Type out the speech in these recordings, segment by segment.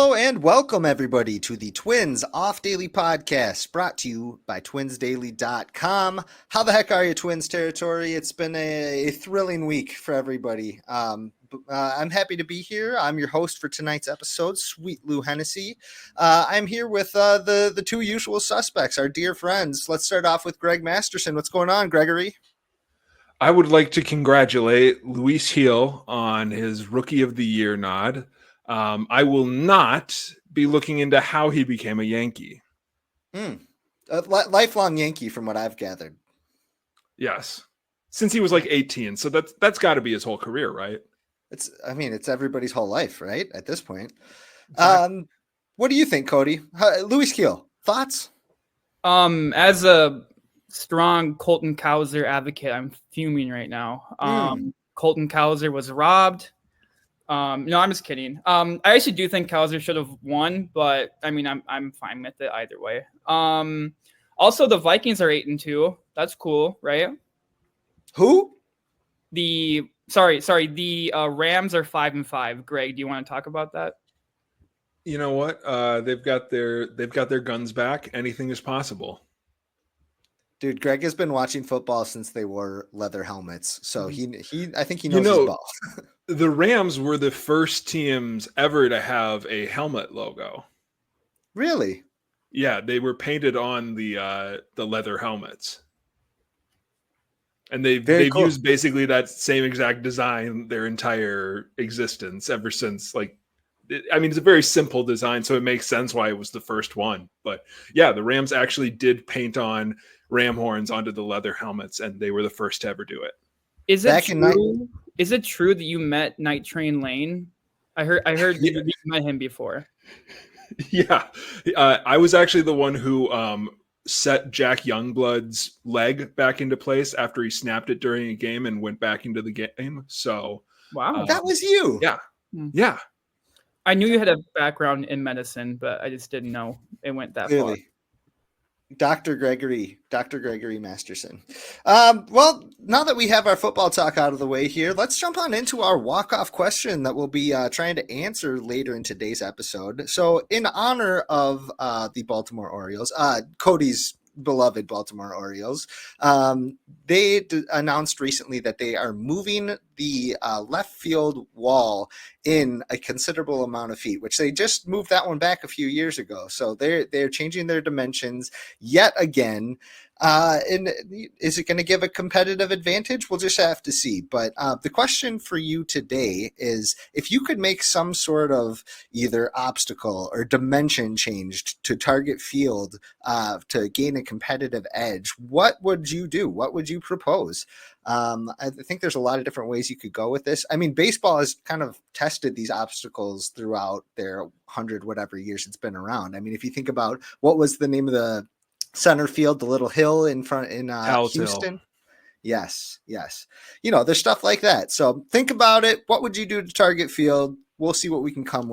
Hello and welcome everybody to the Twins Off Daily Podcast, brought to you by twinsdaily.com. How the heck are you, Twins territory? It's been a thrilling week for everybody. I'm happy to be here. I'm your host for tonight's episode, Sweet Lou Hennessy. I'm here with the two usual suspects, our dear friends. Let's start off with Greg Masterson. What's going on, Gregory? I would like to congratulate Luis Gil on his Rookie of the Year nod. I will not be looking into how he became a Yankee. A lifelong Yankee, from what I've gathered. Yes, since he was like 18, so that's got to be his whole career, right? It's everybody's whole life, right? At this point. Exactly. What do you think, Cody? Luis Gil, thoughts? As a strong Colton Cowser advocate, I'm fuming right now. Colton Cowser was robbed. No, I'm just kidding. I actually do think Cowser should have won, but I mean, I'm fine with it either way. Also, the Vikings are 8-2. That's cool, right? Who? The Rams are 5-5. Greg, do you want to talk about that? You know what? They've got their guns back. Anything is possible. Dude, Greg has been watching football since they wore leather helmets, so I think he knows his ball. The Rams were the first teams ever to have a helmet logo. Really? Yeah, they were painted on the leather helmets, and they've cool. used basically that same exact design their entire existence ever since. It's a very simple design, so it makes sense why it was the first one. But yeah, the Rams actually did paint on ram horns onto the leather helmets, and they were the first to ever do it. Is it true? Is it true that you met Night Train Lane? I heard you met him before. Yeah, I was actually the one who set Jack Youngblood's leg back into place after he snapped it during a game and went back into the game. So wow, that was you. Yeah. I knew you had a background in medicine, but I just didn't know it went that far. Dr. Gregory Masterson. Well, now that we have our football talk out of the way here, let's jump on into our walk-off question that we'll be trying to answer later in today's episode. So in honor of the Baltimore Orioles, Cody's beloved Baltimore Orioles, they announced recently that they are moving the left field wall in a considerable amount of feet, which they just moved that one back a few years ago. So they're changing their dimensions yet again. And is it going to give a competitive advantage? We'll just have to see. But the question for you today is, if you could make some sort of either obstacle or dimension changed to target field to gain a competitive edge, what would you do? What would you propose? I think there's a lot of different ways you could go with this. I mean, baseball has kind of tested these obstacles throughout their 100 whatever years it's been around. I mean, if you think about what was the name of the center field, the little hill in Houston. Yes. There's stuff like that. So think about it. What would you do to target field? We'll see what we can come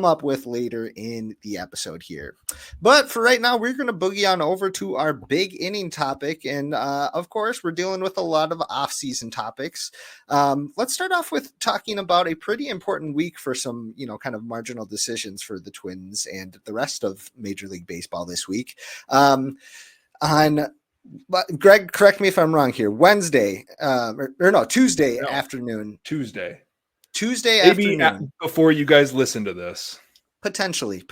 up with later in the episode here. But for right now, we're going to boogie on over to our big inning topic. And of course, we're dealing with a lot of off-season topics. Let's start off with talking about a pretty important week for some, kind of marginal decisions for the Twins and the rest of Major League Baseball this week. Greg, correct me if I'm wrong here. Tuesday afternoon. Tuesday Maybe afternoon. Before you guys listen to this. Potentially.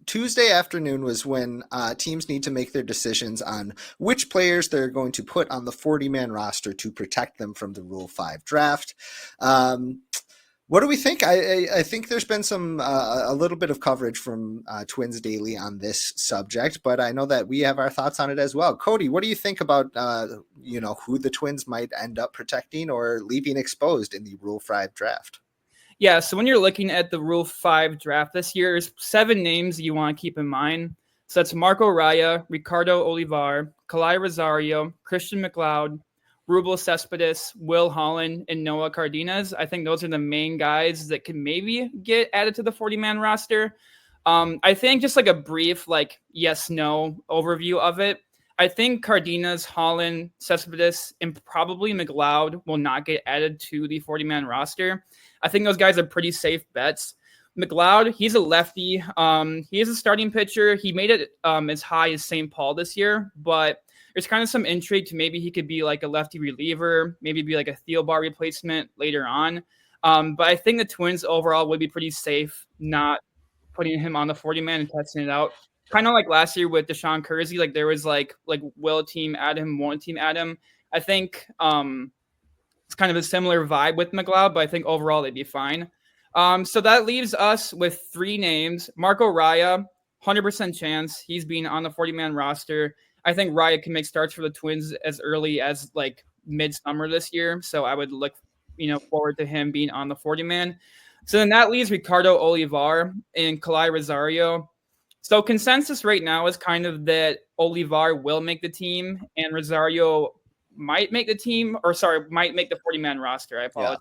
Tuesday afternoon was when teams need to make their decisions on which players they're going to put on the 40-man roster to protect them from the Rule 5 draft. What do we think? I think there's been a little bit of coverage from Twins Daily on this subject, but I know that we have our thoughts on it as well. Cody, what do you think about who the Twins might end up protecting or leaving exposed in the Rule 5 draft? Yeah, so when you're looking at the Rule 5 draft this year, there's 7 names you want to keep in mind. So that's Marco Raya, Ricardo Olivar, Kalai Rosario, Christian McLeod, Rubel Cespedes, Will Holland, and Noah Cardenas. I think those are the main guys that can maybe get added to the 40-man roster. I think just like a brief, yes-no overview of it. I think Cardenas, Holland, Cespedes, and probably McLeod will not get added to the 40-man roster. I think those guys are pretty safe bets. McLeod, he's a lefty. He is a starting pitcher. He made it as high as St. Paul this year, but there's kind of some intrigue to maybe he could be like a lefty reliever, maybe be like a Thielbar replacement later on. But I think the Twins overall would be pretty safe not putting him on the 40-man and testing it out. Kind of like last year with Deshaun Kersey, like there was like will a team add him, won't a team add him? I think it's kind of a similar vibe with McLeod, but I think overall they'd be fine. So that leaves us with 3 names. Marco Raya, 100% chance he's being on the 40-man roster. I think Raya can make starts for the Twins as early as like midsummer this year. So I would look, forward to him being on the 40-man. So then that leaves Ricardo Olivar and Kalai Rosario. So consensus right now is kind of that Olivar will make the team and Rosario might make the team, might make the 40-man roster. I apologize.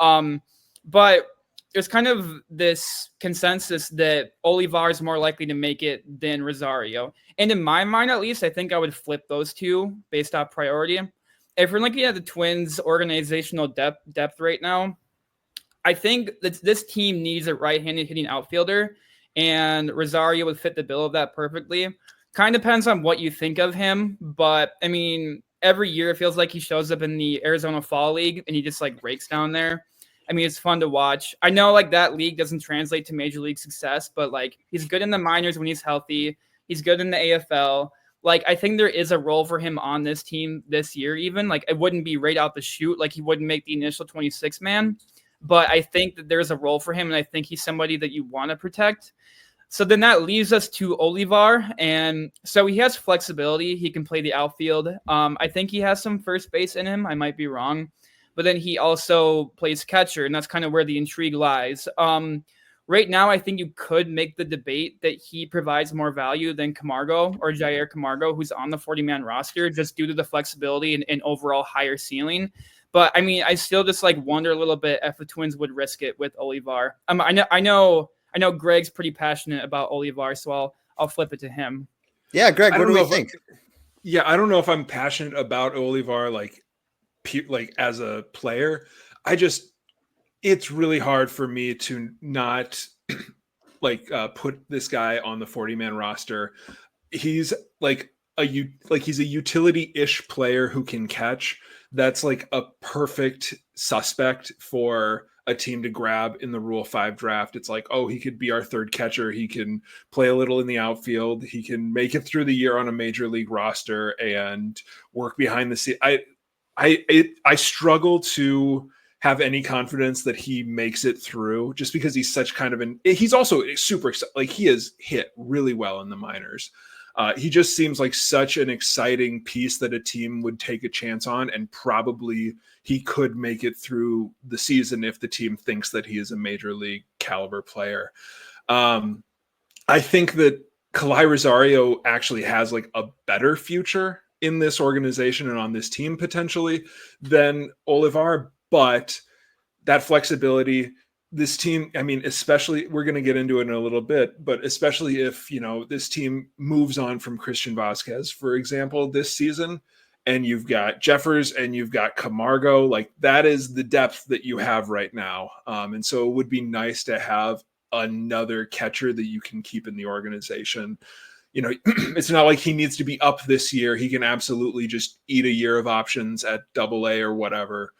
Yeah. But there's kind of this consensus that Olivar is more likely to make it than Rosario. And in my mind, at least, I think I would flip those two based off priority. If we're looking at the Twins' organizational depth right now, I think that this team needs a right-handed hitting outfielder, and Rosario would fit the bill of that perfectly. Kind of depends on what you think of him, but, I mean, every year it feels like he shows up in the Arizona Fall League, and he just, breaks down there. I mean, it's fun to watch. I know, that league doesn't translate to major league success, but, he's good in the minors when he's healthy. He's good in the AFL. I think there is a role for him on this team this year even. It wouldn't be right out the chute. He wouldn't make the initial 26-man. But I think that there's a role for him, and I think he's somebody that you want to protect. So then that leaves us to Olivar, and so he has flexibility. He can play the outfield. I think he has some first base in him. I might be wrong. But then he also plays catcher, and that's kind of where the intrigue lies. Right now, I think you could make the debate that he provides more value than Camargo or Jair Camargo, who's on the 40-man roster, just due to the flexibility and overall higher ceiling. But I mean, I still just wonder a little bit if the Twins would risk it with Olivar. I know Greg's pretty passionate about Olivar, so I'll flip it to him. Yeah, Greg, what do you think? I don't know if I'm passionate about Olivar as a player. It's really hard for me to not put this guy on the 40-man roster. He's he's a utility-ish player who can catch. That's a perfect suspect for a team to grab in the Rule 5 draft. It's he could be our third catcher. He can play a little in the outfield. He can make it through the year on a major league roster and work behind the scenes. I struggle to have any confidence that he makes it through just because he's such kind of he's also super excited. He has hit really well in the minors. He just seems like such an exciting piece that a team would take a chance on, and probably he could make it through the season if the team thinks that he is a major league caliber player. I think that Kalai Rosario actually has a better future in this organization and on this team potentially than Olivar, but that flexibility, this team, I mean, especially, we're going to get into it in a little bit, but especially if, this team moves on from Christian Vasquez, for example, this season, and you've got Jeffers and you've got Camargo, that is the depth that you have right now. And so it would be nice to have another catcher that you can keep in the organization. It's not like he needs to be up this year. He can absolutely just eat a year of options at AA or whatever.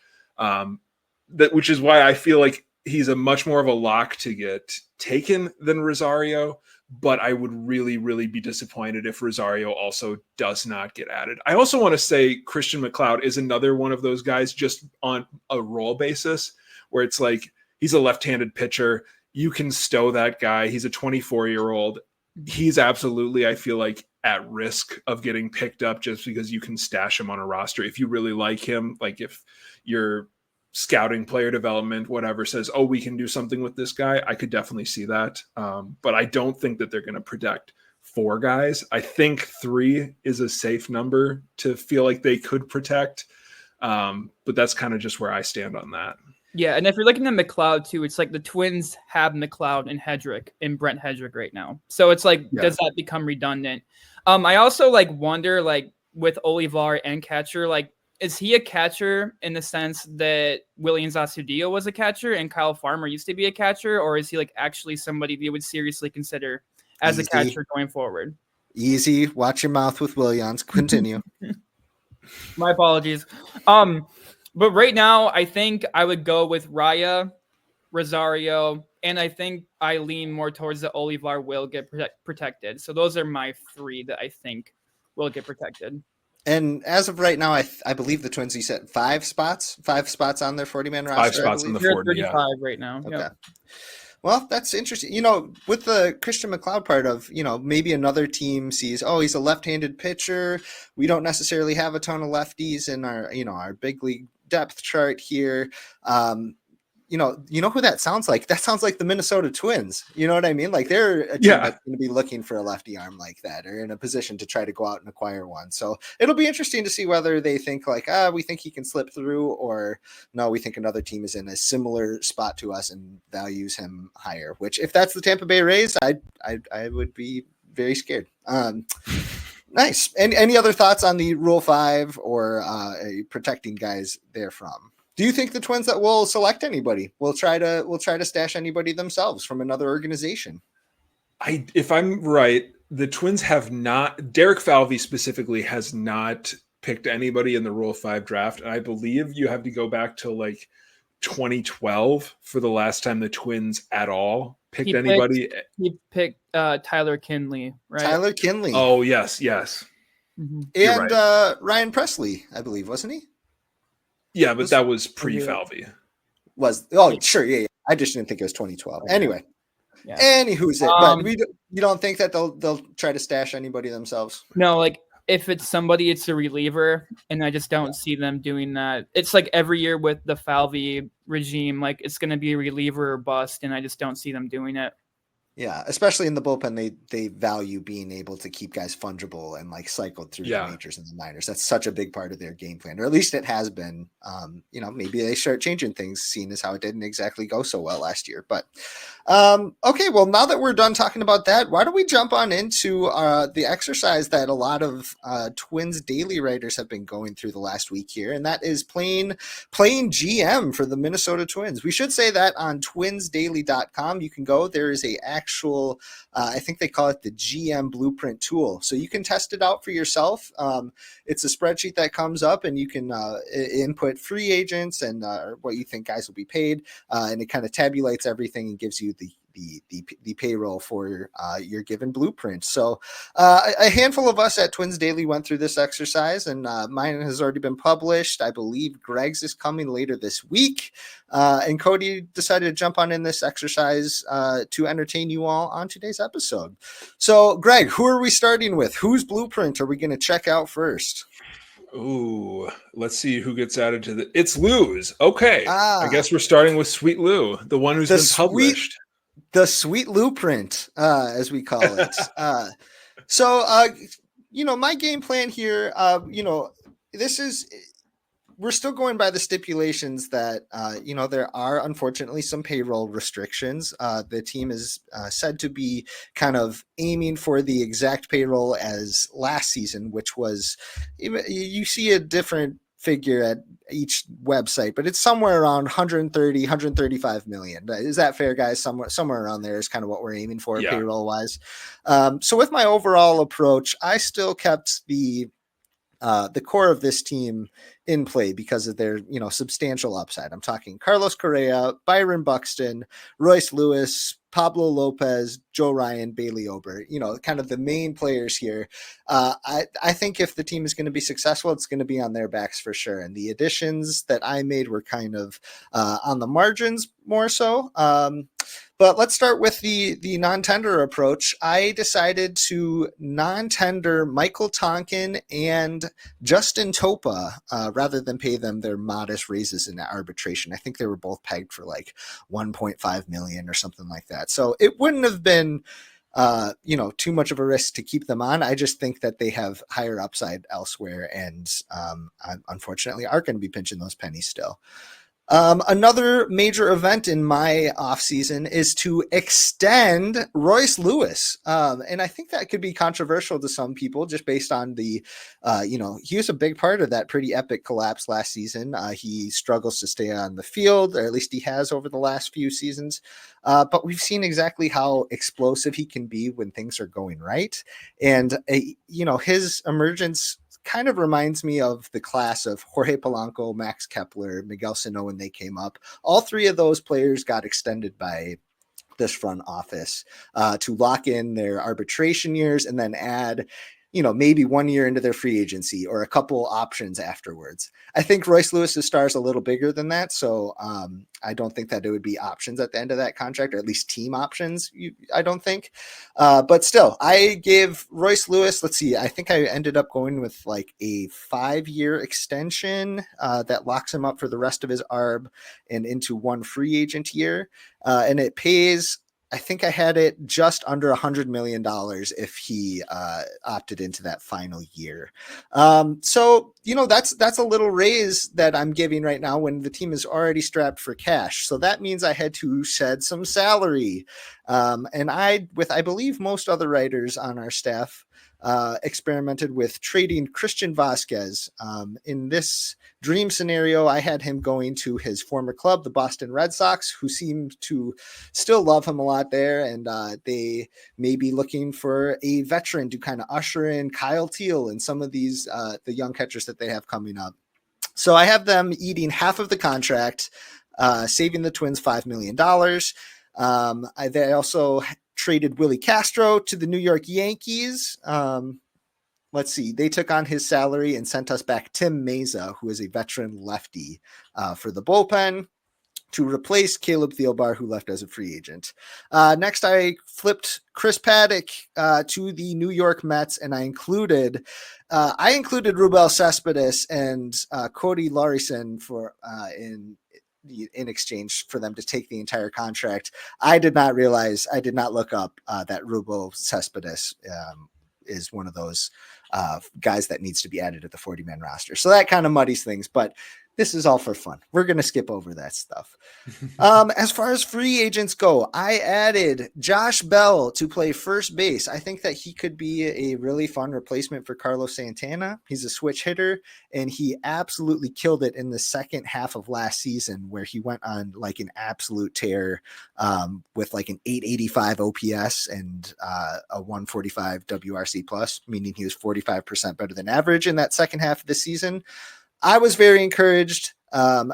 Which is why I feel like he's a much more of a lock to get taken than Rosario, but I would really, really be disappointed if Rosario also does not get added. I also want to say Christian McLeod is another one of those guys just on a role basis where it's he's a left-handed pitcher. You can stow that guy. He's a 24-year-old. He's absolutely, I feel at risk of getting picked up just because you can stash him on a roster. If you really like him, if you're scouting, player development, whatever, says, we can do something with this guy, I could definitely see that. But I don't think that they're going to protect 4 guys. I think 3 is a safe number to feel like they could protect. But that's kind of just where I stand on that. Yeah, and if you're looking at McLeod too, it's the Twins have McLeod and Hedrick and Brent Hedrick right now. So it's does that become redundant? I also wonder with Olivar and catcher, is he a catcher in the sense that Williams Astudillo was a catcher and Kyle Farmer used to be a catcher, or is he like actually somebody you would seriously consider as a catcher going forward? Easy. Watch your mouth with Williams. Continue. My apologies. But right now, I think I would go with Raya, Rosario, and I think I lean more towards the Olivar will get protected. So those are my three that I think will get protected. And as of right now, I believe the Twins, you said five spots on their 40-man roster. 5 spots on the 40, 35 right now. Okay. Yep. Well, that's interesting. With the Christian McLeod part of, maybe another team sees, oh, he's a left-handed pitcher. We don't necessarily have a ton of lefties in our big league depth chart here. You know who that sounds like? That sounds like the Minnesota Twins. You know what I mean? Like they're a team that's going to be looking for a lefty arm like that, or in a position to try to go out and acquire one. So it'll be interesting to see whether they think like, we think he can slip through, or no, we think another team is in a similar spot to us and values him higher. Which, if that's the Tampa Bay Rays, I would be very scared. Nice. And any other thoughts on the Rule 5 or protecting guys therefrom? Do you think the Twins that will select anybody will try to stash anybody themselves from another organization? If I'm right, the Twins have not. Derek Falvey specifically has not picked anybody in the Rule 5 draft, and I believe you have to go back to like 2012 for the last time the Twins at all picked anybody. He picked Tyler Kinley, right? Tyler Kinley. Oh yes. Mm-hmm. And right. Ryan Presley, I believe, wasn't he? Yeah, but that was pre-Falvey. Sure, yeah. I just didn't think it was 2012. Okay. Anyway, anywho's it. But you don't think that they'll try to stash anybody themselves? No, like if it's somebody, it's a reliever, and I just don't see them doing that. It's like every year with the Falvey regime, like it's going to be a reliever or bust, and I just don't see them doing it. Yeah, especially in the bullpen, they value being able to keep guys fungible and like cycled through the majors and the minors. That's such a big part of their game plan, or at least it has been. Maybe they start changing things, seeing as how it didn't exactly go so well last year. But okay, well, now that we're done talking about that, why don't we jump on into the exercise that a lot of Twins daily writers have been going through the last week here, and that is playing GM for the Minnesota Twins. We should say that on twinsdaily.com you can go. There is a actual, I think they call it the GM blueprint tool. So you can test it out for yourself. It's a spreadsheet that comes up, and you can input free agents and what you think guys will be paid. And it kind of tabulates everything and gives you the payroll for your given blueprint. So a handful of us at Twins Daily went through this exercise, and mine has already been published. I believe Greg's is coming later this week. And Cody decided to jump on in this exercise to entertain you all on today's episode. So, Greg, who are we starting with? Whose blueprint are we going to check out first? Ooh, let's see who gets added to the. It's Lou's. Okay. I guess we're starting with Sweet Lou, the one who's been published. The Sweet Lou print, as we call it. My game plan here, we're still going by the stipulations that, there are unfortunately some payroll restrictions. The team is said to be kind of aiming for the exact payroll as last season, which was, you see a different figure at each website, but it's somewhere around 135 million. Is that fair, guys? Somewhere around there is kind of what we're aiming for payroll wise. So with my overall approach, I still kept the core of this team in play because of their, substantial upside. I'm talking Carlos Correa, Byron Buxton, Royce Lewis, Pablo Lopez, Joe Ryan, Bailey Ober, kind of the main players here. I think if the team is going to be successful, it's going to be on their backs for sure. And the additions that I made were kind of on the margins more so. But let's start with the non-tender approach. I decided to non-tender Michael Tonkin and Justin Topa rather than pay them their modest raises in arbitration. I think they were both pegged for like 1.5 million or something like that. So it wouldn't have been too much of a risk to keep them on. I just think that they have higher upside elsewhere and unfortunately are going to be pinching those pennies still. Another major event in my offseason is to extend Royce Lewis. And I think that could be controversial to some people just based on the, he was a big part of that pretty epic collapse last season. He struggles to stay on the field, or at least he has over the last few seasons. But we've seen exactly how explosive he can be when things are going right. And, his emergence kind of reminds me of the class of Jorge Polanco, Max Kepler, Miguel Sano when they came up. All three of those players got extended by this front office to lock in their arbitration years and then add, maybe 1 year into their free agency or a couple options afterwards. I think Royce Lewis's star is a little bigger than that. So I don't think that it would be options at the end of that contract, or at least team options. I don't think. But still, I gave Royce Lewis, let's see, I think I ended up going with like a 5-year extension that locks him up for the rest of his ARB and into one free agent year. And it pays, I think I had it just under $100 million if he opted into that final year. So, that's a little raise that I'm giving right now when the team is already strapped for cash. So that means I had to shed some salary. And I believe most other writers on our staff, experimented with trading Christian Vasquez. In this dream scenario, I had him going to his former club, the Boston Red Sox, who seem to still love him a lot there. And they may be looking for a veteran to kind of usher in Kyle Teal and some of these, the young catchers that they have coming up. So I have them eating half of the contract, saving the Twins $5 million. They also traded Willie Castro to the New York Yankees. Let's see. They took on his salary and sent us back Tim Meza, who is a veteran lefty, for the bullpen to replace Caleb Thielbar, who left as a free agent. Next, I flipped Chris Paddock to the New York Mets, and I included Rubel Cespedes and Cody Larson for in exchange for them to take the entire contract. I did not look up that Rubel Cespedes is one of those guys that needs to be added to the 40-man roster. So that kind of muddies things, but this is all for fun. We're going to skip over that stuff. As far as free agents go, I added Josh Bell to play first base. I think that he could be a really fun replacement for Carlos Santana. He's a switch hitter, and he absolutely killed it in the second half of last season, where he went on like an absolute tear with like an 885 OPS and a 145 WRC plus, meaning he was 45% better than average in that second half of the season. I was very encouraged.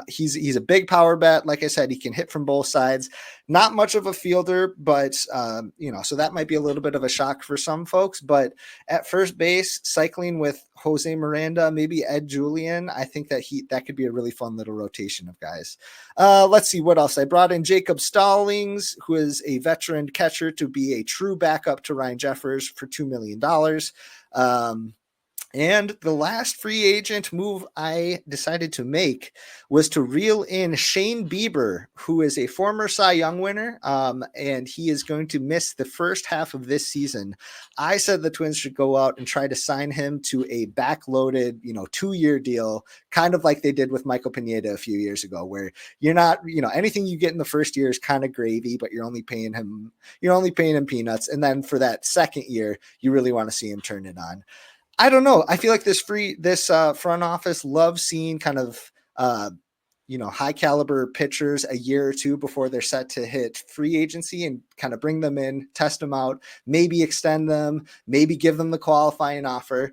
He's a big power bat. Like I said, he can hit from both sides. Not much of a fielder, but so that might be a little bit of a shock for some folks. But at first base, cycling with Jose Miranda, maybe Ed Julian, I think that could be a really fun little rotation of guys. Let's see what else. I brought in Jacob Stallings, who is a veteran catcher, to be a true backup to Ryan Jeffers for $2 million. And the last free agent move I decided to make was to reel in Shane Bieber, who is a former Cy Young winner, and he is going to miss the first half of this season. I said the Twins should go out and try to sign him to a backloaded, 2-year deal, kind of like they did with Michael Pineda a few years ago, where you're not, anything you get in the first year is kind of gravy, but you're only paying him peanuts. And then for that second year, you really want to see him turn it on. I don't know. I feel like this front office loves seeing kind of, high caliber pitchers a year or two before they're set to hit free agency, and kind of bring them in, test them out, maybe extend them, maybe give them the qualifying offer.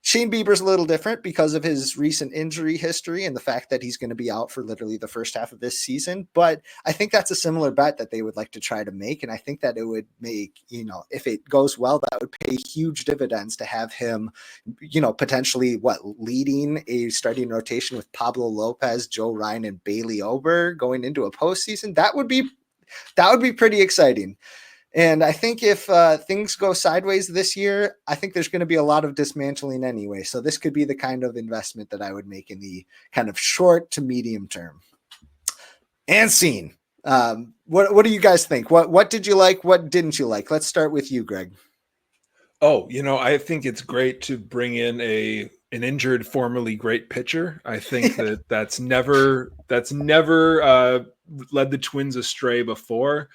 Shane Bieber's a little different because of his recent injury history and the fact that he's going to be out for literally the first half of this season. But I think that's a similar bet that they would like to try to make. And I think that it would make, if it goes well, that would pay huge dividends to have him, potentially leading a starting rotation with Pablo Lopez, Joe Ryan, and Bailey Ober going into a postseason. That would be pretty exciting. And I think if things go sideways this year, I think there's going to be a lot of dismantling anyway. So this could be the kind of investment that I would make in the kind of short to medium term. And scene. What do you guys think? What did you like? What didn't you like? Let's start with you, Greg. Oh, I think it's great to bring in a an injured, formerly great pitcher. I think that's never led the Twins astray before.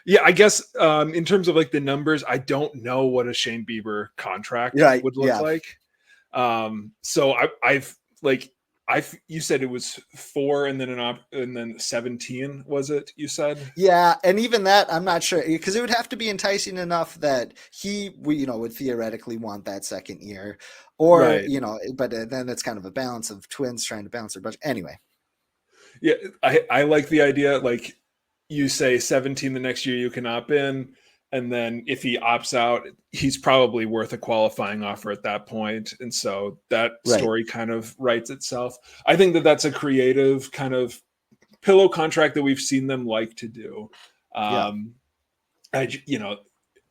Yeah, I guess in terms of like the numbers, I don't know what a Shane Bieber contract would look like. So you said it was 4 and then 17, was it? You said? Yeah, and even that, I'm not sure, because it would have to be enticing enough that he, would theoretically want that second year, or right. But then it's kind of a balance of Twins trying to balance their budget. Anyway. Yeah, I like the idea. Like you say, 17 the next year you can opt in, and then if he opts out, he's probably worth a qualifying offer at that point, and so that story kind of writes itself. I think that's a creative kind of pillow contract that we've seen them like to do.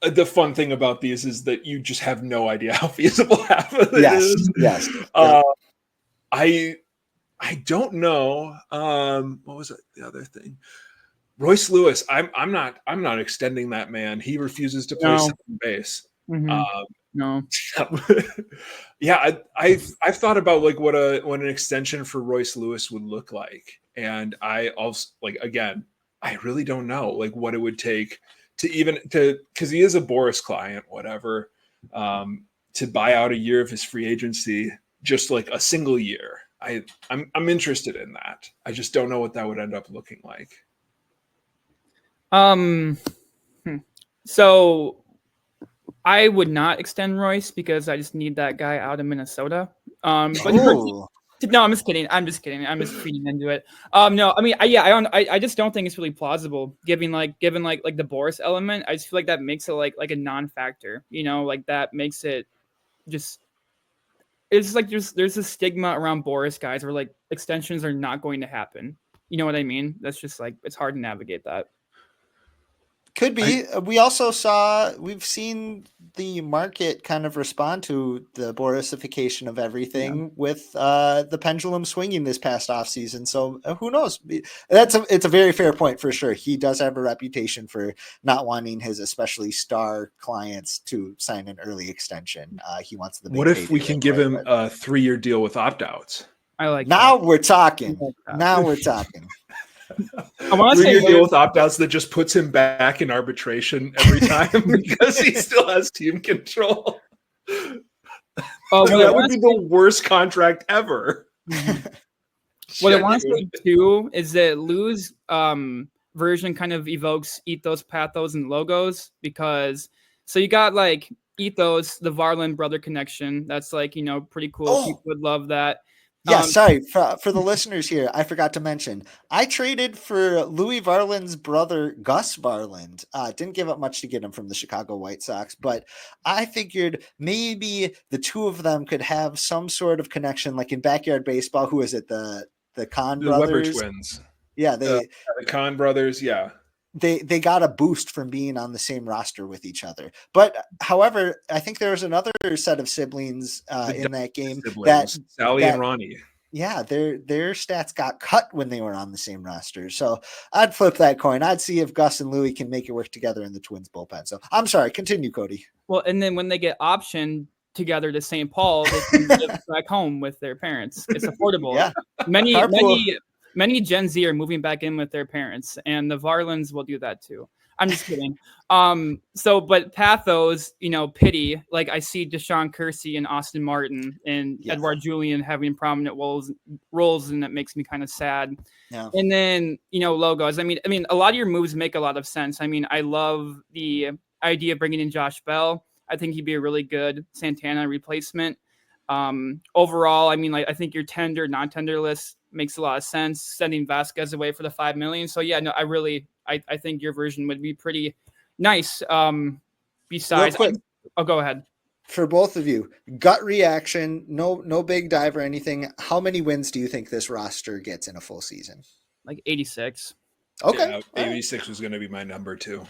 The fun thing about these is that you just have no idea how feasible half of it is. Yes. I don't know. What was it? The other thing? Royce Lewis. I'm not extending that man. He refuses to play second base. No. Yeah, I've thought about like what an extension for Royce Lewis would look like, and I also I really don't know like what it would take because he is a Boris client, whatever, to buy out a year of his free agency, just like a single year. I'm interested in that. I just don't know what that would end up looking like. So I would not extend Royce because I just need that guy out of Minnesota. No, I'm just kidding. I'm just feeding into it. No, I mean, I just don't think it's really plausible given the Boris element. I just feel like that makes it like a non-factor. Like that makes it just. It's like there's a stigma around Boris guys where like extensions are not going to happen. You know what I mean? That's just like it's hard to navigate that. Could be. We've seen the market kind of respond to the Borisification of everything with the pendulum swinging this past offseason. So who knows? It's a very fair point for sure. He does have a reputation for not wanting his especially star clients to sign an early extension. He wants the big What if we can give him a 3-year deal with opt-outs? I like now that. we're talking. Now we're talking. I want to say deal with opt-outs that just puts him back in arbitration every time because he still has team control. That would be the worst contract ever. What I want to say too is that Lou's version kind of evokes ethos, pathos, and logos because you got like ethos, the Varland brother connection. That's like pretty cool. People would love that. Yeah, sorry. For the listeners here, I forgot to mention, I traded for Louis Varland's brother, Gus Varland. Didn't give up much to get him from the Chicago White Sox, but I figured maybe the two of them could have some sort of connection, like in backyard baseball. Who is it? The Kahn brothers? Weber twins. Yeah, the Kahn brothers, yeah. They got a boost from being on the same roster with each other. But however, I think there was another set of siblings in that game that Sally and Ronnie. Yeah, their stats got cut when they were on the same roster. So I'd flip that coin. I'd see if Gus and Louis can make it work together in the Twins bullpen. So I'm sorry, continue, Cody. Well, and then when they get optioned together to St. Paul, they can live back home with their parents. It's affordable. Yeah. Many Gen Z are moving back in with their parents, and the Varlands will do that too. I'm just kidding. But pathos, pity. Like I see Deshaun Kersey and Austin Martin and Edouard Julien having prominent roles, and that makes me kind of sad. Yeah. And then logos. I mean, a lot of your moves make a lot of sense. I mean, I love the idea of bringing in Josh Bell. I think he'd be a really good Santana replacement. Overall, I mean, like I think your tender, non-tender list makes a lot of sense. Sending Vasquez away for the $5 million. So yeah, no, I think your version would be pretty nice. Besides, go ahead. For both of you, gut reaction, no big dive or anything. How many wins do you think this roster gets in a full season? Like 86. Okay. Yeah, 86 was going to be my number too.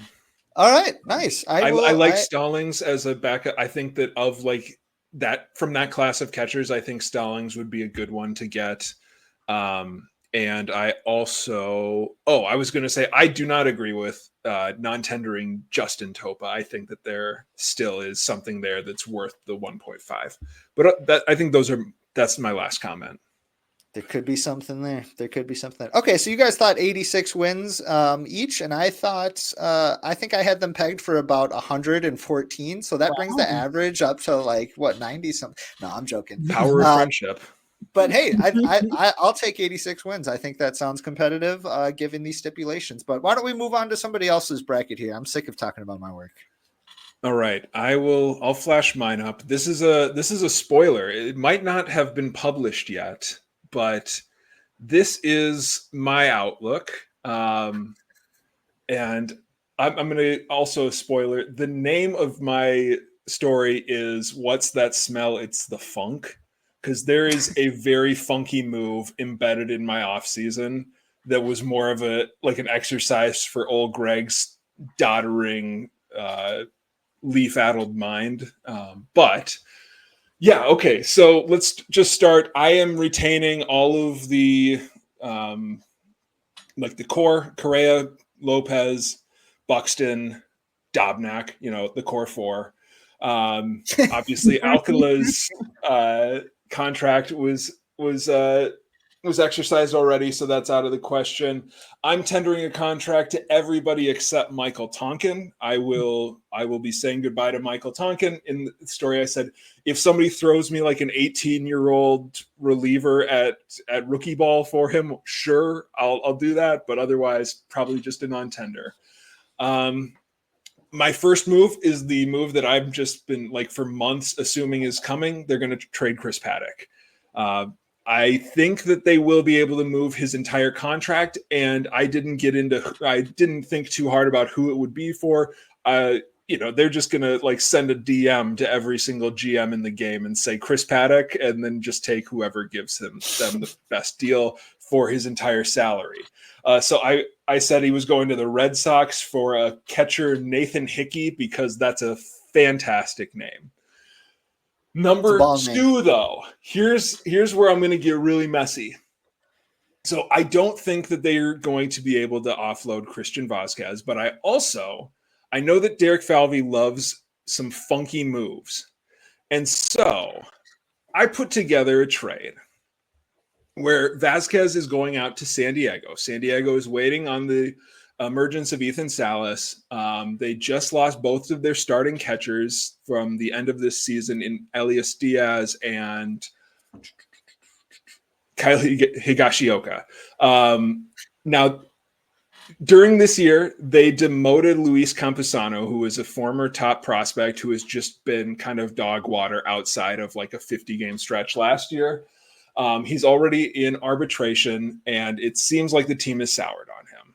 All right. Nice. I like Stallings as a backup. I think that of like that from that class of catchers, I think Stallings would be a good one to get. And I also, I was going to say, I do not agree with non-tendering Justin Topa. I think that there still is something there that's worth the 1.5. But I think those are That's my last comment. There could be something there. Okay, so you guys thought 86 wins each, and I thought I think I had them pegged for about 114. So that brings the average up to like what 90 something. No, I'm joking. Power of friendship. But hey, I'll take 86 wins. I think that sounds competitive, given these stipulations. But why don't we move on to somebody else's bracket here? I'm sick of talking about my work. All right, I'll flash mine up. This is a spoiler. It might not have been published yet, but this is my outlook. And I'm going to also spoiler. The name of my story is "What's That Smell? It's the Funk," because there is a very funky move embedded in my offseason that was more of an exercise for Ol Gregg's doddering, leaf-addled mind. But yeah, okay. So let's just start. I am retaining all of the the core: Correa, Lopez, Buxton, Dobnak. The core four. Obviously, Alcala's contract was exercised already, so that's out of the question. I'm tendering a contract to everybody except Michael Tonkin. I will be saying goodbye to Michael Tonkin. In the story, I said, if somebody throws me like an 18-year-old reliever at rookie ball for him, sure, I'll do that. But otherwise, probably just a non-tender. My first move is the move that I've just been for months assuming is coming. They're going to trade Chris Paddock. I think that they will be able to move his entire contract, and I didn't think too hard about who it would be for. They're just going to send a DM to every single GM in the game and say Chris Paddock, and then just take whoever gives them the best deal for his entire salary. So I said he was going to the Red Sox for a catcher, Nathan Hickey, because that's a fantastic name. Number two, though, here's where I'm going to get really messy. So I don't think that they're going to be able to offload Christian Vazquez, but I know that Derek Falvey loves some funky moves. And so I put together a trade where Vazquez is going out to San Diego. San Diego is waiting on the emergence of Ethan Salas. They just lost both of their starting catchers from the end of this season in Elias Diaz and Kyle Higashioka. Now, during this year, they demoted Luis Campusano, who is a former top prospect who has just been kind of dog water outside of a 50-game stretch last year. He's already in arbitration, and it seems like the team is soured on him.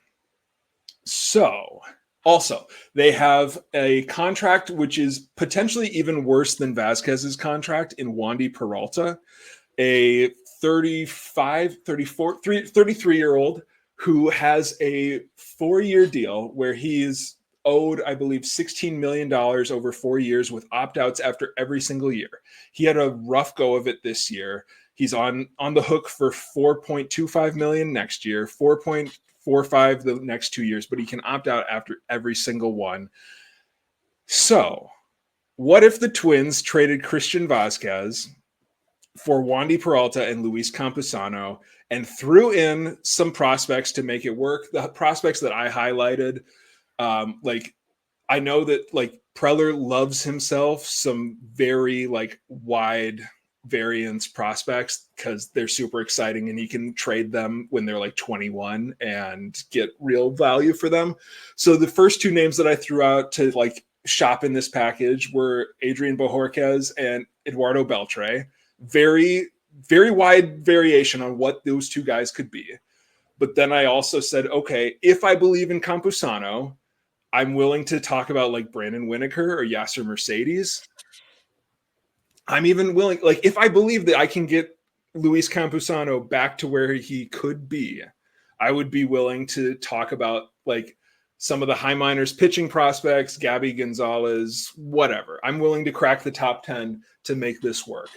So, also, they have a contract which is potentially even worse than Vazquez's contract in Wandy Peralta, a 33-year-old who has a 4-year deal where he's owed, I believe, $16 million over 4 years with opt-outs after every single year. He had a rough go of it this year. He's on the hook for $4.25 million next year, $4.45 the next 2 years, but he can opt out after every single one. So, what if the Twins traded Christian Vazquez for Wandy Peralta and Luis Campusano and threw in some prospects to make it work? The prospects that I highlighted, I know that Preller loves himself some very wide variance prospects because they're super exciting and he can trade them when they're 21 and get real value for them. So the first two names that I threw out to shop in this package were Adrian Bojorquez and Eduardo Beltre. Very, very wide variation on what those two guys could be. But then I also said, okay, if I believe in Campusano, I'm willing to talk about Brandon Winokur or Yasser Mercedes. I'm even willing, if I believe that I can get Luis Campusano back to where he could be, I would be willing to talk about some of the high minors pitching prospects, Gabby Gonzalez, whatever. I'm willing to crack the top 10 to make this work.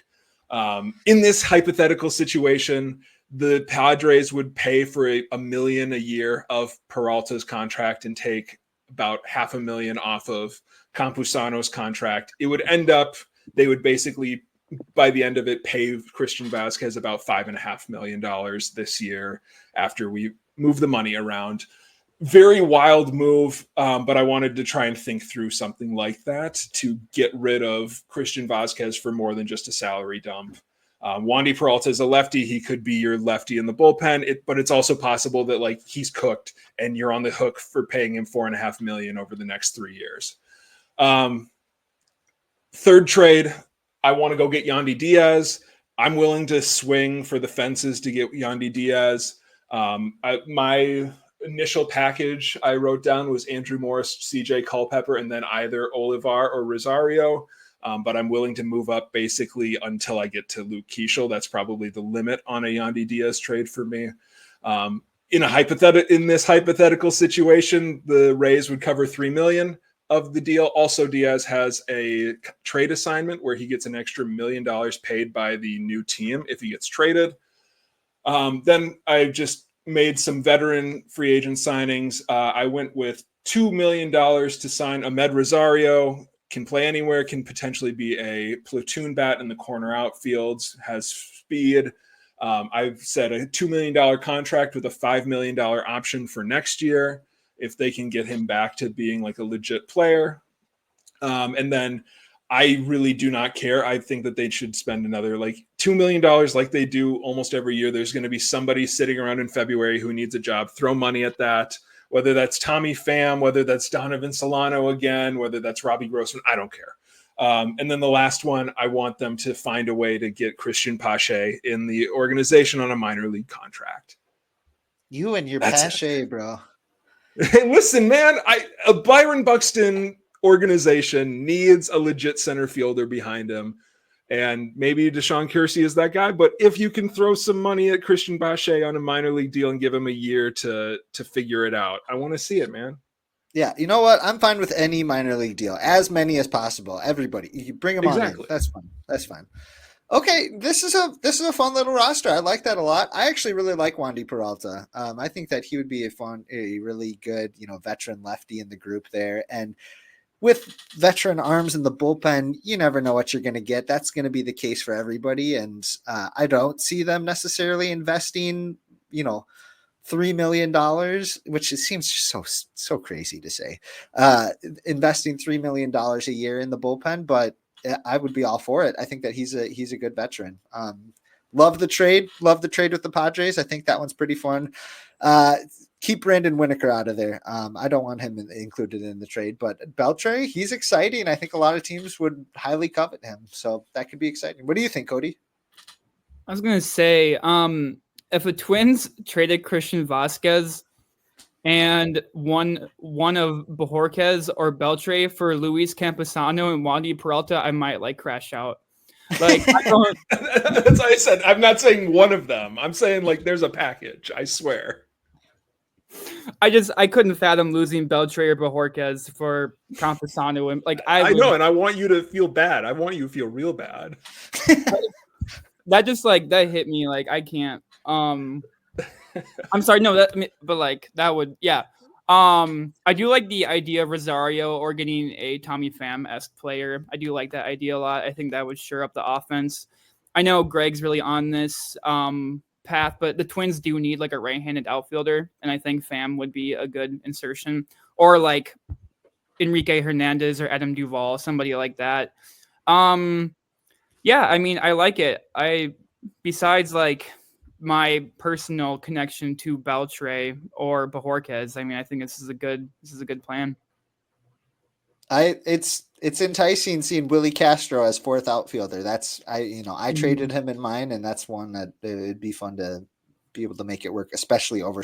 In this hypothetical situation, the Padres would pay for $1 million a year of Peralta's contract and take about $500,000 off of Campusano's contract. It would end up, they would basically by the end of it, pay Christian Vazquez about $5.5 million this year after we move the money around. Very wild move, but I wanted to try and think through something like that to get rid of Christian Vazquez for more than just a salary dump. Wandy Peralta is a lefty. He could be your lefty in the bullpen, but it's also possible that like he's cooked and you're on the hook for paying him $4.5 million over the next 3 years. Third trade, I want to go get Yandy Diaz. I'm willing to swing for the fences to get Yandy Diaz. My initial package I wrote down was Andrew Morris, CJ Culpepper, and then either Olivar or Rosario. But I'm willing to move up basically until I get to Luke Keeschel. That's probably the limit on a Yandy Diaz trade for me. In this hypothetical situation, the Rays would cover $3 million of the deal. Also, Diaz has a trade assignment where he gets an extra $1 million paid by the new team if he gets traded. Then I just made some veteran free agent signings. I went with $2 million to sign Ahmed Rosario. Can play anywhere, can potentially be a platoon bat in the corner outfields, has speed. I've set a $2 million contract with a $5 million option for next year if they can get him back to being like a legit player. And then I really do not care. I think that they should spend another like $2 million like they do almost every year. There's going to be somebody sitting around in February who needs a job. Throw money at that. Whether that's Tommy Pham, whether that's Donovan Solano again, whether that's Robbie Grossman, I don't care. And then the last one, I want them to find a way to get Christian Pache in the organization on a minor league contract. You and your Pache, bro. Hey, listen, man, a Byron Buxton organization needs a legit center fielder behind him. And maybe Deshaun Kelsey is that guy. But if you can throw some money at Christian Pache on a minor league deal and give him a year to figure it out, I want to see it, man. Yeah, you know what? I'm fine with any minor league deal. As many as possible. Everybody. You bring them on in. That's fine. That's fine. Okay, this is a fun little roster. I like that a lot. I actually really like Wandy Peralta. I think that he would be a really good, veteran lefty in the group there. And with veteran arms in the bullpen, you never know what you're going to get. That's going to be the case for everybody. And I don't see them necessarily investing, $3 million, which it seems just so crazy to say, investing $3 million a year in the bullpen, but I would be all for it. I think that he's a good veteran. Love the trade with the Padres. I think that one's pretty fun. Keep Brandon Winokur out of there. I don't want him included in the trade, but Beltre, he's exciting. I think a lot of teams would highly covet him. So that could be exciting. What do you think, Cody? I was going to say, if the Twins traded Christian Vazquez and one of Bojorquez or Beltre for Luis Camposano and Wandy Peralta, I might crash out. Like, that's what I said. I'm not saying one of them. I'm saying there's a package. I swear. I couldn't fathom losing Beltre or Bojorquez for Camposano, and I know, and I want you to feel bad. I want you to feel real bad. That just that hit me. I can't. I'm sorry. No, that would, yeah. I do like the idea of Rosario or getting a Tommy Pham-esque player. I do like that idea a lot. I think that would shore up the offense. I know Gregg's really on this path, but the Twins do need a right-handed outfielder, and I think Pham would be a good insertion, or Enrique Hernandez or Adam Duvall, somebody like that. Yeah, I mean, I like it. Besides my personal connection to Beltre or Bojorquez, I mean, I think this is a good plan. It's enticing seeing Willie Castro as fourth outfielder. I traded him in mine, and that's one that it'd be fun to be able to make it work, especially over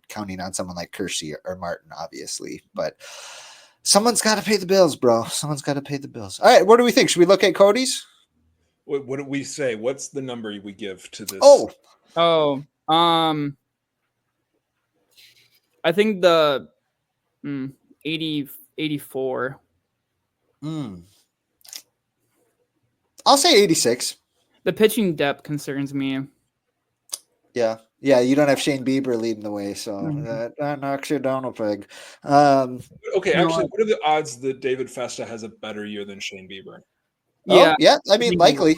counting on someone like Kersey or Martin, obviously. But someone's got to pay the bills, bro. Someone's got to pay the bills. All right, what do we think? Should we look at Cody's? What do we say? What's the number we give to this? I think the 84. I'll say 86. The pitching depth concerns me. Yeah, you don't have Shane Bieber leading the way, so that knocks you down a peg. Okay, actually, what are the odds that David Festa has a better year than Shane Bieber? Yeah, I mean, likely.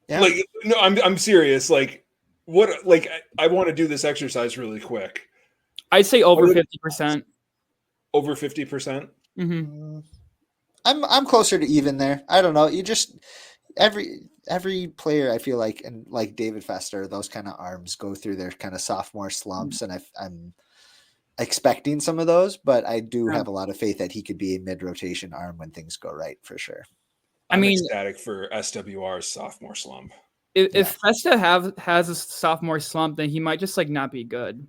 Yeah. Like, no, I'm serious. Like, what? Like, I want to do this exercise really quick. I'd say over 50%. Over 50%. Mm-hmm. I'm closer to even there. I don't know. You just every player, I feel like, and like David Fester, those kind of arms go through their kind of sophomore slumps, and I'm expecting some of those, but I do Yeah. have a lot of faith that he could be a mid rotation arm when things go right for sure. I I'm mean, ecstatic for SWR's sophomore slump. if Festa has a sophomore slump, then he might just like not be good,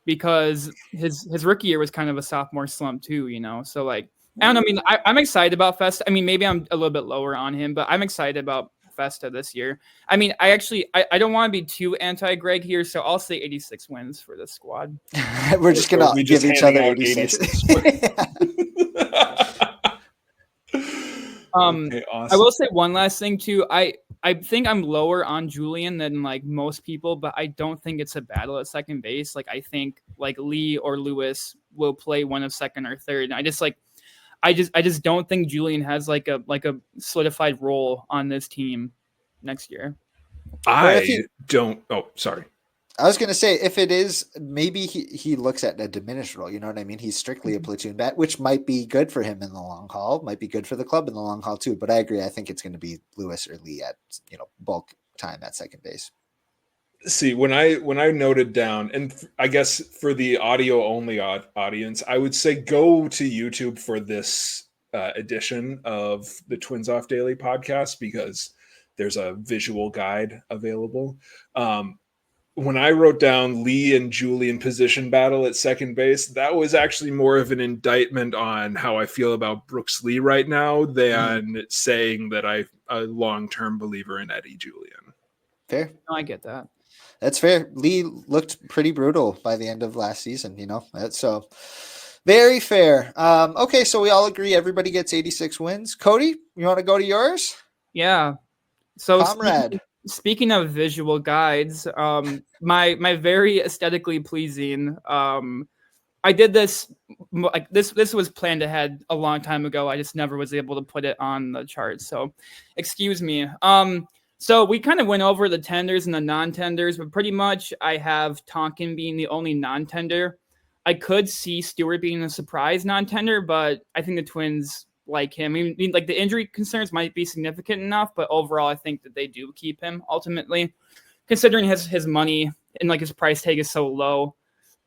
because his rookie year was kind of a sophomore slump too, you know. So like, I don't know. I mean, I'm excited about Festa. I mean, maybe I'm a little bit lower on him, but I'm excited about Festa this year. I mean, I don't want to be too anti Greg here, so I'll say 86 wins for this squad. We're just gonna give each other 86. Okay, awesome. I will say one last thing too. I think I'm lower on Julian than like most people, but I don't think it's a battle at second base. Like I think like Lee or Lewis will play one of second or third. And I just don't think Julian has like a solidified role on this team next year. I don't. Oh, sorry. I was going to say, if it is, maybe he looks at a diminished role. You know what I mean? He's strictly a platoon bat, which might be good for him in the long haul, might be good for the club in the long haul too. But I agree. I think it's going to be Lewis or Lee at, bulk time at second base. See, when I noted down, and I guess for the audio only audience, I would say go to YouTube for this edition of the Twins Off Daily podcast, because there's a visual guide available. When I wrote down Lee and Julian position battle at second base, that was actually more of an indictment on how I feel about Brooks Lee right now than saying that I'm a long-term believer in Eddie Julian. Fair. No, I get that. That's fair. Lee looked pretty brutal by the end of last season, so very fair. Okay, so we all agree everybody gets 86 wins. Cody, you want to go to yours? Yeah. So Comrade. Speaking of visual guides, my very aesthetically pleasing. I did this like this was planned ahead a long time ago. I just never was able to put it on the chart. So, excuse me. So we kind of went over the tenders and the non-tenders, but pretty much I have Tonkin being the only non-tender. I could see Stewart being a surprise non-tender, but I think the Twins like him. I mean, like the injury concerns might be significant enough, but overall, I think that they do keep him ultimately, considering his money and like his price tag is so low.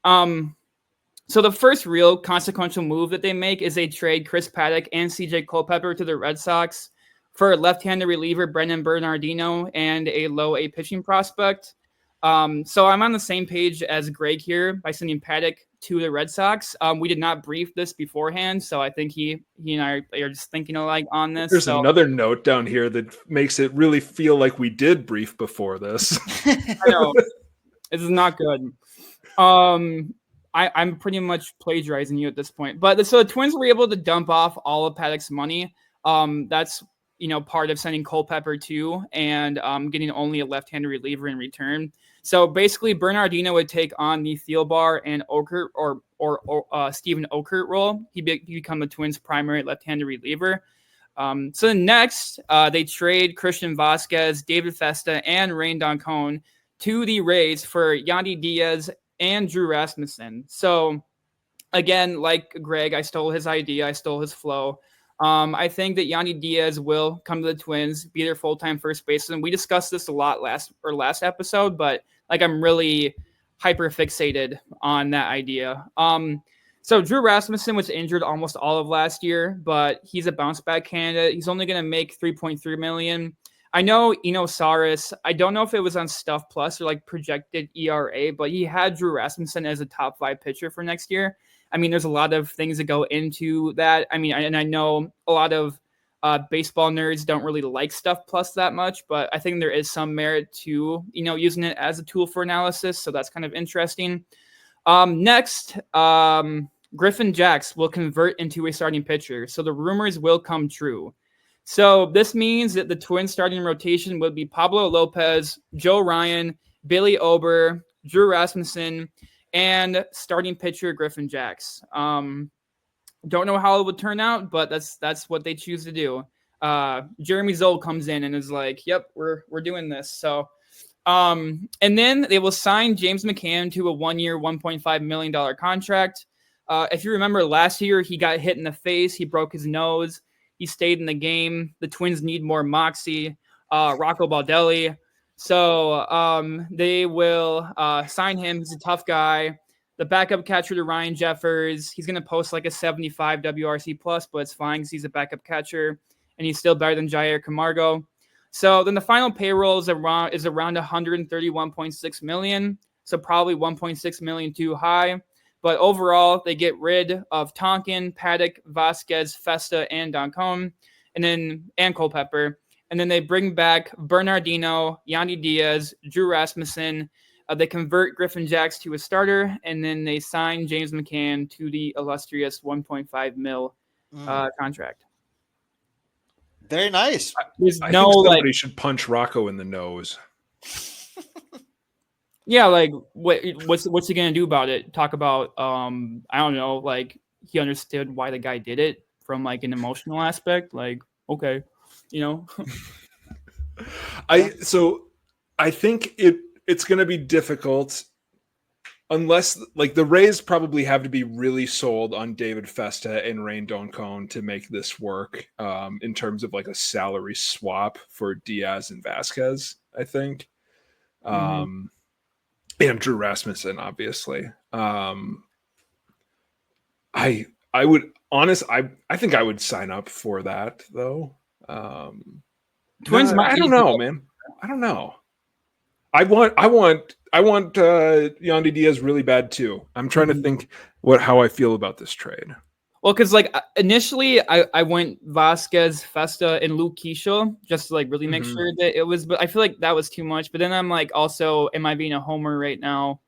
So the first real consequential move that they make is they trade Chris Paddock and CJ Culpepper to the Red Sox for left-handed reliever Brendan Bernardino and a low A pitching prospect. So I'm on the same page as Greg here by sending Paddock to the Red Sox. We did not brief this beforehand, so I think he and I are just thinking alike on this. There's another note down here that makes it really feel like we did brief before this. I know. This is not good. I'm pretty much plagiarizing you at this point. But so the Twins were able to dump off all of Paddock's money. That's part of sending Culpepper to and getting only a left-handed reliever in return. So basically, Bernardino would take on the Thielbar and Okert or Stephen Okert role. He'd become the Twins' primary left-handed reliever. So then next, they trade Christian Vasquez, David Festa, and Rain Doncone to the Rays for Yandy Diaz and Drew Rasmussen. So again, like Greg, I stole his idea. I stole his flow. I think that Yandy Diaz will come to the Twins, be their full-time first baseman. We discussed this a lot last episode, but like I'm really hyper fixated on that idea. So Drew Rasmussen was injured almost all of last year, but he's a bounce back candidate. He's only going to make $3.3 million. I know Saris. I don't know if it was on Stuff Plus or like projected ERA, but he had Drew Rasmussen as a top 5 pitcher for next year. I mean, there's a lot of things that go into that. I mean, and I know a lot of baseball nerds don't really like Stuff Plus that much, but I think there is some merit to, using it as a tool for analysis. So that's kind of interesting. Next, Griffin Jax will convert into a starting pitcher. So the rumors will come true. So this means that the Twins starting rotation would be Pablo Lopez, Joe Ryan, Billy Ober, Drew Rasmussen, and starting pitcher Griffin Jax. Don't know how it would turn out, but that's what they choose to do. Jeremy Zoll comes in and is like, "Yep, we're doing this." So, and then they will sign James McCann to a 1-year, $1.5 million contract. If you remember last year, he got hit in the face. He broke his nose. He stayed in the game. The Twins need more moxie. Rocco Baldelli. So they will sign him. He's a tough guy. The backup catcher to Ryan Jeffers. He's going to post like a 75 WRC plus, but it's fine because he's a backup catcher, and he's still better than Jair Camargo. So then the final payroll is around 131.6 million. So probably 1.6 million too high. But overall, they get rid of Tonkin, Paddock, Vasquez, Festa, and Doncon, and Culpepper. And then they bring back Bernardino, Yandy Diaz, Drew Rasmussen. They convert Griffin Jax to a starter, and then they sign James McCann to the illustrious 1.5 mil contract. Very nice. I think somebody should punch Rocco in the nose. Yeah, like what's he gonna do about it? Talk about I don't know, like he understood why the guy did it from like an emotional aspect. Like, okay, you know. I think it's gonna be difficult unless like the Rays probably have to be really sold on David Festa and Rain Doncon to make this work in terms of like a salary swap for Diaz and Vasquez, I think. And Drew Rasmussen, obviously. I think I would sign up for that though. Twins, I don't know, man. I don't know. I want Yandy Diaz really bad too. I'm trying to think how I feel about this trade. Well, because like initially I went Vasquez, Festa, and Luke Keisha just to like really make sure that it was, but I feel like that was too much. But then I'm like, also, am I being a homer right now?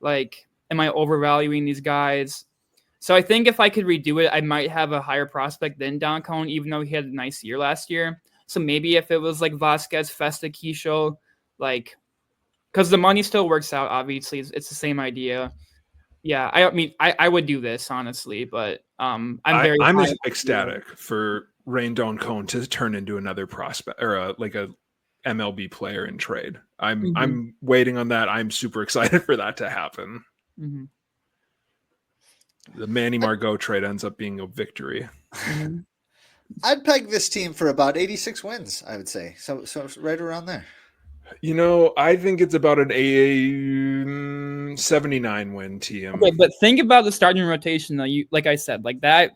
Like, am I overvaluing these guys? So I think if I could redo it, I might have a higher prospect than Doncon, even though he had a nice year last year. So maybe if it was like Vasquez, Festa, Keisha, like, because the money still works out. Obviously, it's the same idea. Yeah, I mean, I would do this honestly, but I'm ecstatic for Rain Doncon to turn into another prospect or like a MLB player in trade. I'm waiting on that. I'm super excited for that to happen. The Manny Margot trade ends up being a victory. I'd peg this team for about 86 wins, I would say. So right around there. You know, I think it's about an 79 win team. Okay, but think about the starting rotation, though. Like I said, like that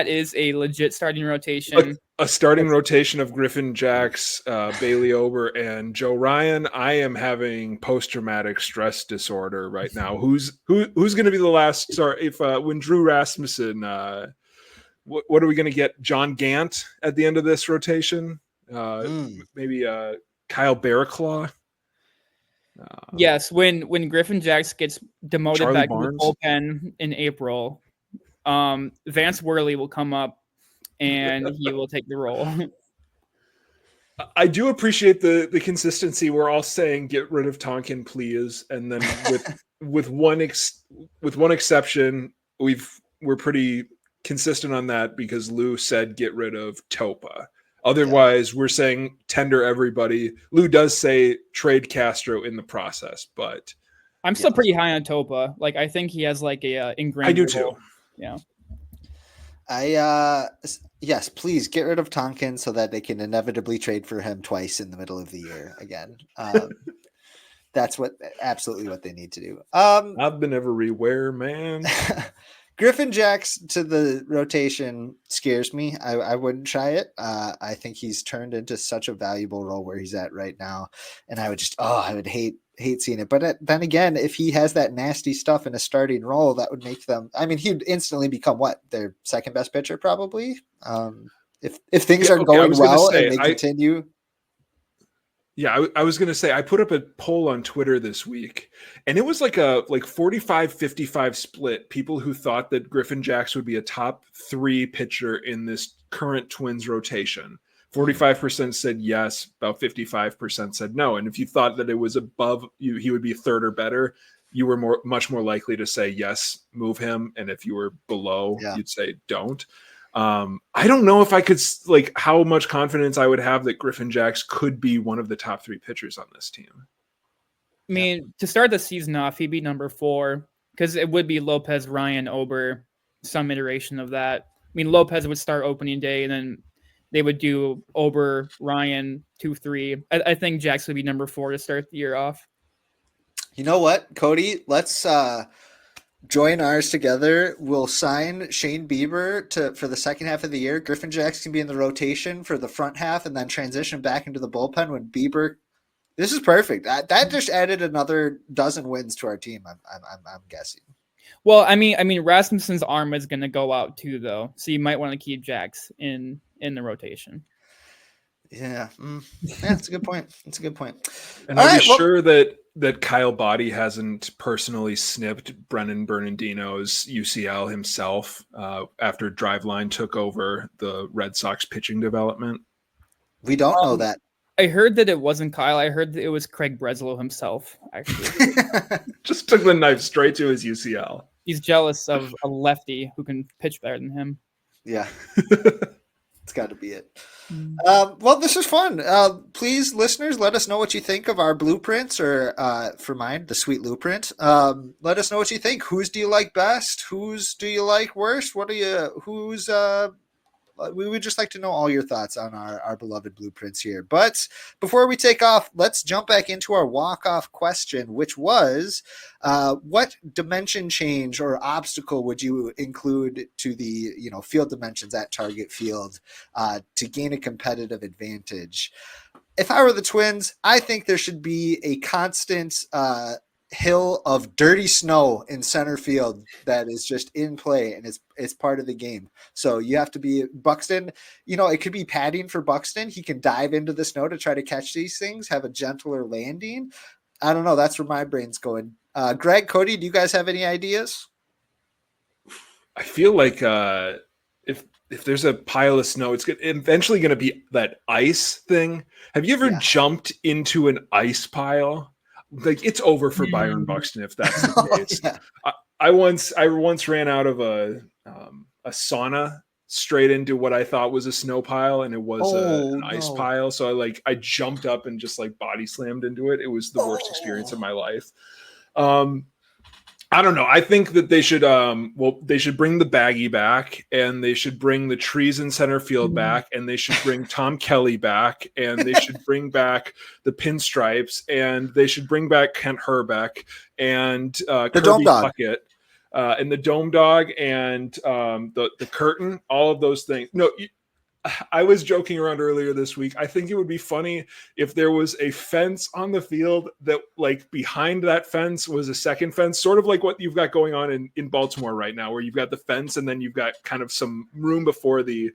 is a legit starting rotation. A starting rotation of Griffin Jax, Bailey Ober, and Joe Ryan. I am having post-traumatic stress disorder right now. Who's going to be the last? Sorry, if when Drew Rasmussen, what are we going to get? John Gant at the end of this rotation? Maybe Kyle Barraclaw. Yes, when Griffin Jax gets demoted Charlie back Barnes. to the bullpen in April, Vance Worley will come up and he will take the role. I do appreciate the consistency. We're all saying get rid of Tonkin, please, and then with one exception, we're pretty consistent on that because Lou said get rid of Topa. Otherwise, we're saying tender everybody. Lou does say trade Castro in the process, but I'm still pretty high on Topa. Like I think he has like a ingrained. I do too. Yeah. Yes, please get rid of Tonkin so that they can inevitably trade for him twice in the middle of the year again. That's absolutely what they need to do. I've been everywhere, man. Griffin Jax to the rotation scares me. I wouldn't try it. I think he's turned into such a valuable role where he's at right now. And I would hate seeing it. But then again, if he has that nasty stuff in a starting role, that would make them, I mean, he'd instantly become their second best pitcher probably. If things are going well and they continue. Yeah, I was going to say, I put up a poll on Twitter this week, and it was like a 45-55 split. People who thought that Griffin Jax would be a top 3 pitcher in this current Twins rotation. 45% said yes, about 55% said no. And if you thought that it was above you, he would be third or better, you were much more likely to say yes, move him. And if you were below, you'd say don't. I don't know if I could like how much confidence I would have that Griffin Jax could be one of the top 3 pitchers on this team. I mean, to start the season off, he'd be number 4 because it would be Lopez, Ryan, Ober, some iteration of that. I mean, Lopez would start opening day, and then they would do Ober, Ryan, 2, 3. I think Jax would be number 4 to start the year off. You know what, Cody? Let's join ours together. We'll sign Shane Bieber for the second half of the year. Griffin Jax can be in the rotation for the front half, and then transition back into the bullpen when Bieber. This is perfect. That just added another dozen wins to our team. I'm guessing. Well, I mean, Rasmussen's arm is going to go out too, though, so you might want to keep Jax in the rotation. Yeah, that's a good point. That's a good point. And are you sure that Kyle Boddy hasn't personally snipped Brennan Bernardino's UCL himself after Driveline took over the Red Sox pitching development? We don't know that. I heard that it wasn't Kyle. I heard that it was Craig Breslow himself, actually. Just took the knife straight to his UCL. He's jealous of a lefty who can pitch better than him. Yeah. It's got to be it. Well, this is fun. Please, listeners, let us know what you think of our blueprints, or for mine, the sweet blueprint. Let us know what you think. Whose do you like best? Whose do you like worst? We would just like to know all your thoughts on our beloved blueprints here. But before we take off, let's jump back into our walk-off question, which was, what dimension change or obstacle would you include to the field dimensions at Target Field to gain a competitive advantage? If I were the Twins, I think there should be a constant hill of dirty snow in center field that is just in play, and it's part of the game. So you have to be Buxton. It could be padding for Buxton. He can dive into the snow to try to catch these things, have a gentler landing. I don't know. That's where my brain's going. Greg, Cody, do you guys have any ideas? I feel like if there's a pile of snow, it's eventually going to be that ice thing. Have you ever jumped into an ice pile? Like, it's over for Byron Buxton if that's the case. Yeah. I once ran out of a sauna straight into what I thought was a snow pile, and it was an ice pile. So I jumped up and just body slammed into it. It was the worst experience of my life. I don't know. I think that they should bring the baggie back, and they should bring the trees in center field back, and they should bring Tom Kelly back, and they should bring back the pinstripes, and they should bring back Kent Herbeck and the Dome Dog Puckett, and the Dome Dog, and the curtain, all of those things. No, I was joking around earlier this week. I think it would be funny if there was a fence on the field that behind that fence was a second fence, sort of like what you've got going on in Baltimore right now, where you've got the fence and then you've got kind of some room before the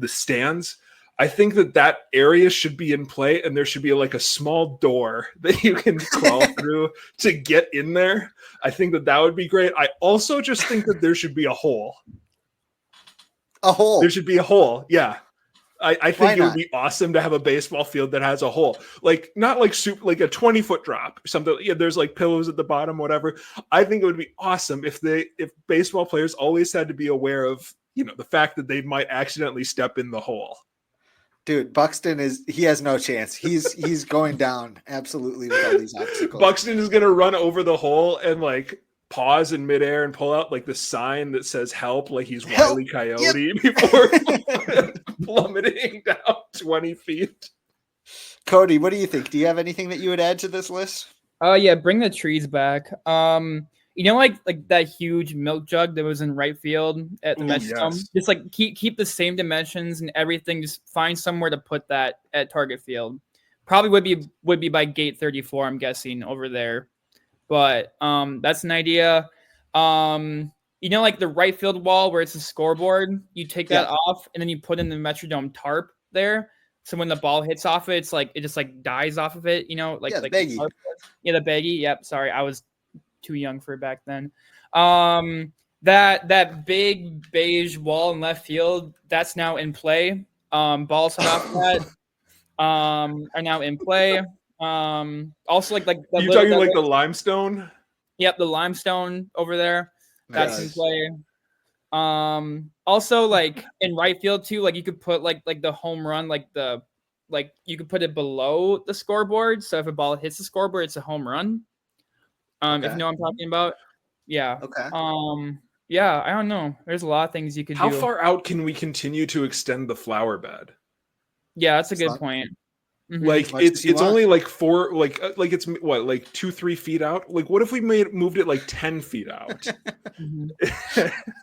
stands. I think that area should be in play, and there should be a small door that you can crawl through to get in there. I think that would be great. I also just think that there should be a hole. A hole. There should be a hole. Yeah. I think it would be awesome to have a baseball field that has a hole. Not like a 20-foot drop or something. Yeah, there's pillows at the bottom, whatever. I think it would be awesome if baseball players always had to be aware of, the fact that they might accidentally step in the hole. Dude, Buxton he has no chance. He's going down absolutely with all these obstacles. Buxton is going to run over the hole and pause in midair and pull out the sign that says help, he's Wile E. Coyote before plummeting down 20 feet. Cody, what do you think? Do you have anything that you would add to this list? Yeah, bring the trees back. That huge milk jug that was in right field at the Metrodome. Yes. Just keep the same dimensions and everything. Just find somewhere to put that at Target Field. Probably would be by gate 34, I'm guessing, over there. But that's an idea. The right field wall where it's a scoreboard, you take that off and then you put in the Metrodome tarp there. So when the ball hits off it, it's it just dies off of it, the baggie. The baggie. Yep. Sorry, I was too young for it back then. That big beige wall in left field, that's now in play. Balls hit off that are now in play. Also you're talking the limestone. Yep, the limestone over there. That's in play. Also, like in right field too, like you could put like the home run, like you could put it below the scoreboard. So if a ball hits the scoreboard, it's a home run. If you know what I'm talking about. Yeah. Okay. Yeah, I don't know. There's a lot of things you could do. How far out can we continue to extend the flower bed? Yeah, that's a good point. Mm-hmm. Like it's only like 4, like it's what, like 2-3 feet out. Like what if we moved it like 10 feet out? And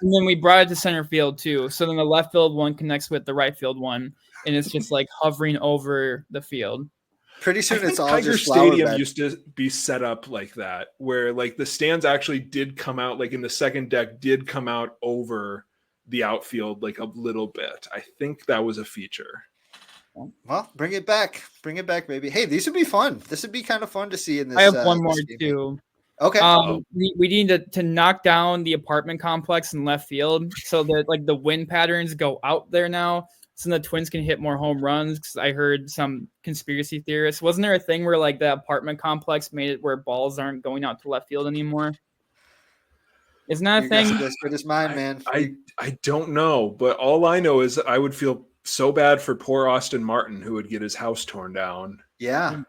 then we brought it to center field too. So then the left field one connects with the right field one, and it's just like hovering over the field. Pretty soon it's all Tiger just flower Stadium bed. used to be set up like that, where like the stands actually did come out, like in the second deck did come out over the outfield like a little bit. I think that was a feature. Well, bring it back, baby. Hey, these would be fun. This would be kind of fun to see in this. I have one more too. Okay. We need to knock down the apartment complex in left field so that like the wind patterns go out there now, so the Twins can hit more home runs. Because I heard some conspiracy theorists. Wasn't there a thing where like the apartment complex made it where balls aren't going out to left field anymore? Isn't that a thing? As good as mine, man. I don't know, but all I know is I would feel so bad for poor Austin Martin, who would get his house torn down. Yeah.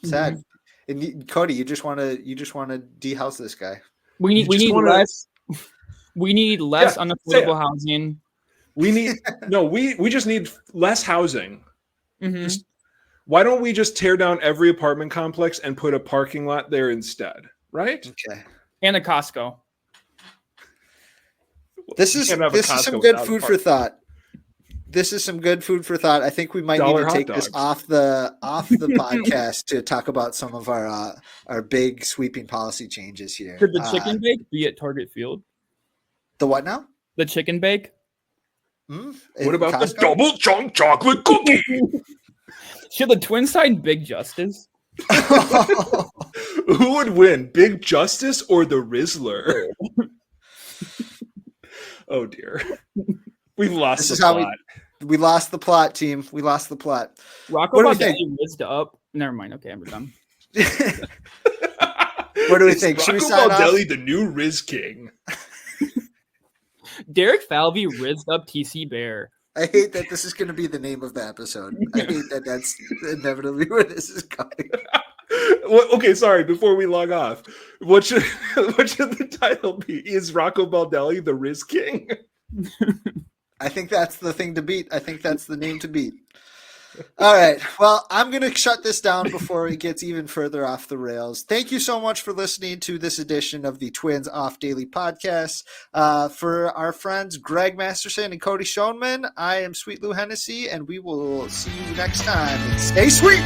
Sad. And Cody, you just want to de-house this guy. We need less. We need less unaffordable housing. We just need less housing. Mm-hmm. Why don't we just tear down every apartment complex and put a parking lot there instead? Right? Okay. And a Costco. This is some good food for thought. This is some good food for thought. I think we might need to take this off the podcast to talk about some of our big sweeping policy changes here. Could the chicken bake be at Target Field? The what now? The chicken bake. What about Costco? The double chunk chocolate cookie? Should the Twins sign Big Justice? Who would win, Big Justice or the Rizzler? Oh dear. We lost the plot. We lost the plot, team. We lost the plot. Rocco Baldelli rizzed up. Never mind. Okay, I'm done. What do we think? Should we sign off? Baldelli, the new Rizz King. Derek Falvey rizzed up TC Bear. I hate that this is going to be the name of the episode. I hate that that's inevitably where this is going. Well, okay, sorry. Before we log off, what should the title be? Is Rocco Baldelli the Rizz King? I think that's the thing to beat. I think that's the name to beat. All right. Well, I'm going to shut this down before it gets even further off the rails. Thank you so much for listening to this edition of the Twins Off Daily Podcast. For our friends Greg Masterson and Cody Schoenman, I am Sweet Lou Hennessy, and we will see you next time. And stay sweet!